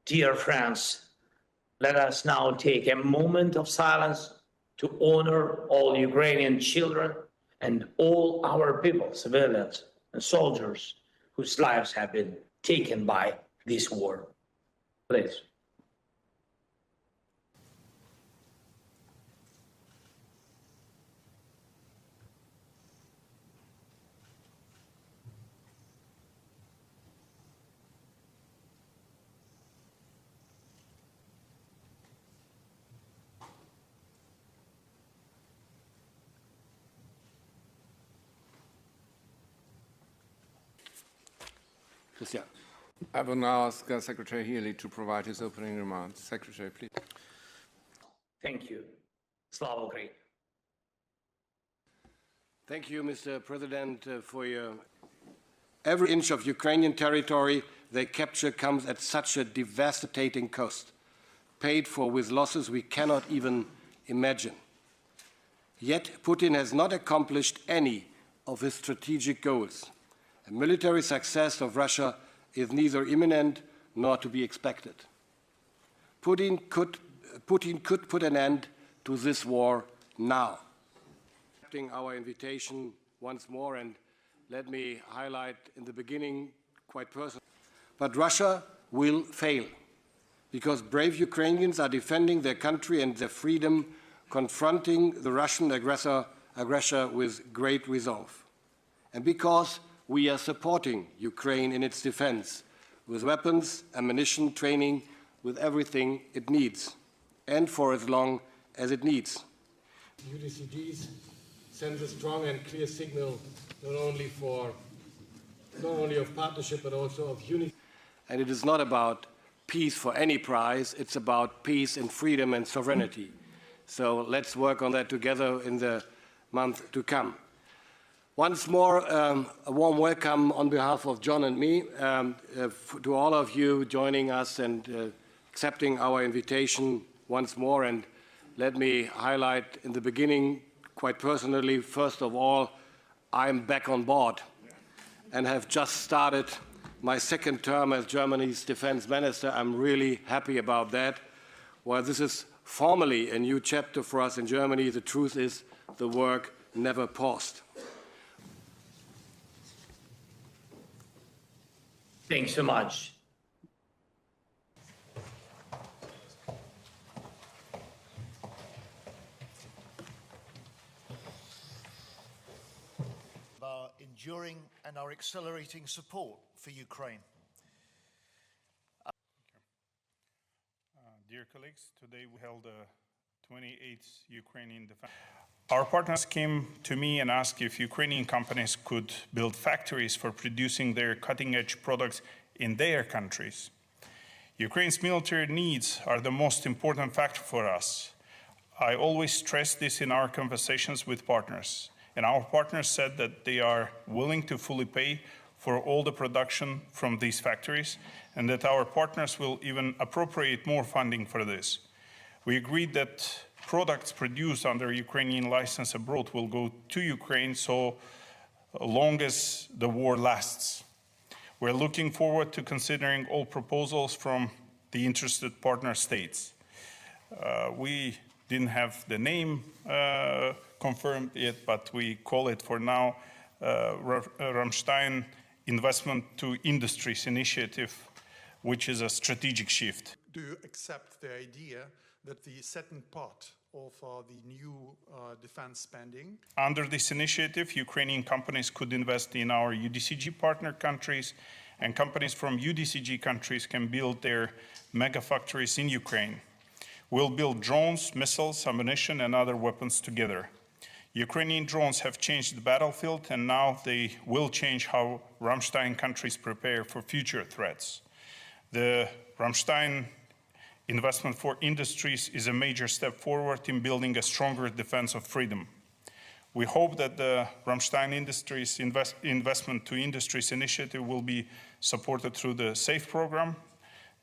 Dear friends, let us now take a moment of silence to honor all Ukrainian children and all our people, civilians and soldiers, whose lives have been taken by this war. Please. Christian. I will now ask Secretary Healy to provide his opening remarks. Secretary, please. Thank you. Slava Ukraini. Thank you, Mr. President, for your... Every inch of Ukrainian territory they capture comes at such a devastating cost, paid for with losses we cannot even imagine. Yet Putin has not accomplished any of his strategic goals. A military success of Russia is neither imminent nor to be expected. Putin could put an end to this war now. Accepting our invitation once more, and let me highlight in the beginning quite personally, but Russia will fail because brave Ukrainians are defending their country and their freedom, confronting the Russian aggressor with great resolve. And because we are supporting Ukraine in its defense with weapons, ammunition, training, with everything it needs, and for as long as it needs. UDCGs sends a strong and clear signal not only of partnership but also of unity. And it is not about peace for any price, it's about peace and freedom and sovereignty. So let's work on that together in the month to come. Once more, a warm welcome on behalf of John and me to all of you joining us and accepting our invitation once more. And let me highlight in the beginning, quite personally, first of all, I'm back on board and have just started my second term as Germany's defense minister. I'm really happy about that. While this is formally a new chapter for us in Germany, the truth is the work never paused. Thanks so much. Our enduring and our accelerating support for Ukraine. Dear colleagues, today we held the 28th Ukrainian Defense. Our partners came to me and asked if Ukrainian companies could build factories for producing their cutting-edge products in their countries. Ukraine's military needs are the most important factor for us. I always stress this in our conversations with partners, and our partners said that they are willing to fully pay for all the production from these factories, and that our partners will even appropriate more funding for this. We agreed that products produced under Ukrainian license abroad will go to Ukraine so long as the war lasts. We're looking forward to considering all proposals from the interested partner states. We didn't have the name confirmed yet, but we call it for now Ramstein Investment to Industries Initiative, which is a strategic shift. Do you accept the idea that the second part of the new defense spending? Under this initiative, Ukrainian companies could invest in our UDCG partner countries, and companies from UDCG countries can build their mega factories in Ukraine. We'll build drones, missiles, ammunition, and other weapons together. Ukrainian drones have changed the battlefield, and now they will change how Ramstein countries prepare for future threats. The Ramstein Investment for Industries is a major step forward in building a stronger defense of freedom. We hope that the Ramstein Industries Investment to Industries initiative will be supported through the SAFE program.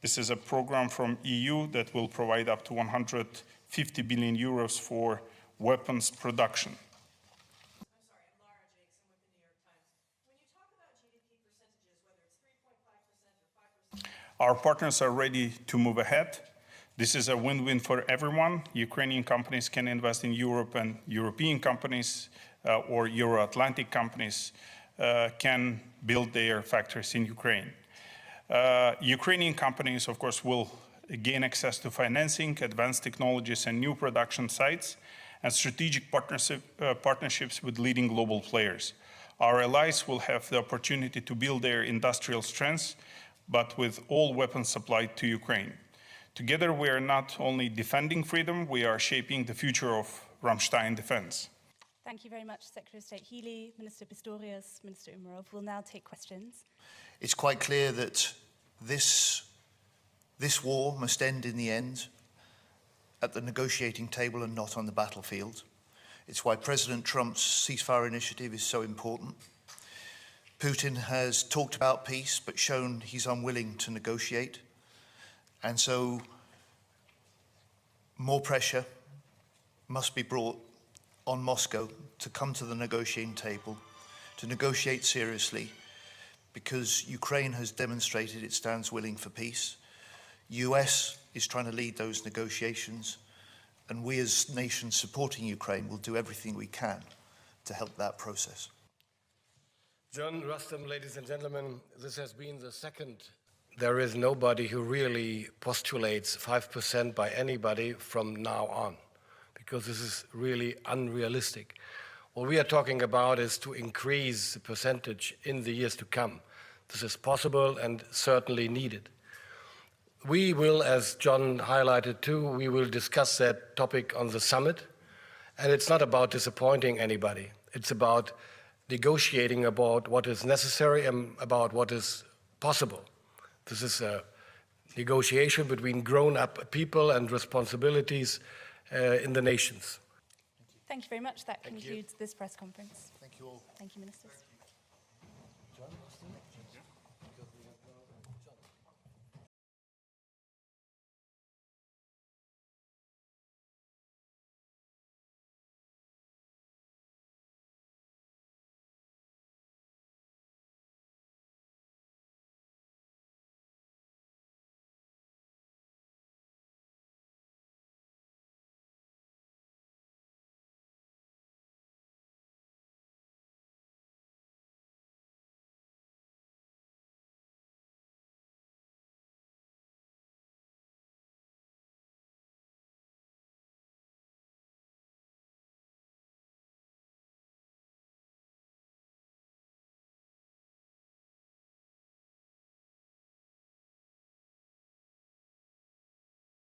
This is a program from EU that will provide up to 150 billion euros for weapons production. Our partners are ready to move ahead. This is a win-win for everyone. Ukrainian companies can invest in Europe, and European companies or Euro-Atlantic companies can build their factories in Ukraine. Ukrainian companies, of course, will gain access to financing, advanced technologies, and new production sites, and strategic partnerships with leading global players. Our allies will have the opportunity to build their industrial strengths, but with all weapons supplied to Ukraine. Together, we are not only defending freedom, we are shaping the future of Ramstein defense. Thank you very much, Secretary of State Healy, Minister Pistorius, Minister Umarov. We'll now take questions. It's quite clear that this war must end in the end at the negotiating table and not on the battlefield. It's why President Trump's ceasefire initiative is so important. Putin has talked about peace, but shown he's unwilling to negotiate. And so more pressure must be brought on Moscow to come to the negotiating table, to negotiate seriously, because Ukraine has demonstrated it stands willing for peace. US is trying to lead those negotiations, and we as nations supporting Ukraine will do everything we can to help that process. John Rustam, ladies and gentlemen, this has been the second. There is nobody who really postulates 5% by anybody from now on, because this is really unrealistic. What we are talking about is to increase the percentage in the years to come. This is possible and certainly needed. We will, as John highlighted too, we will discuss that topic on the summit. And it's not about disappointing anybody. It's about negotiating about what is necessary and about what is possible. This is a negotiation between grown-up people and responsibilities in the nations. Thank you very much. That concludes this press conference. Thank you all. Thank you, Ministers.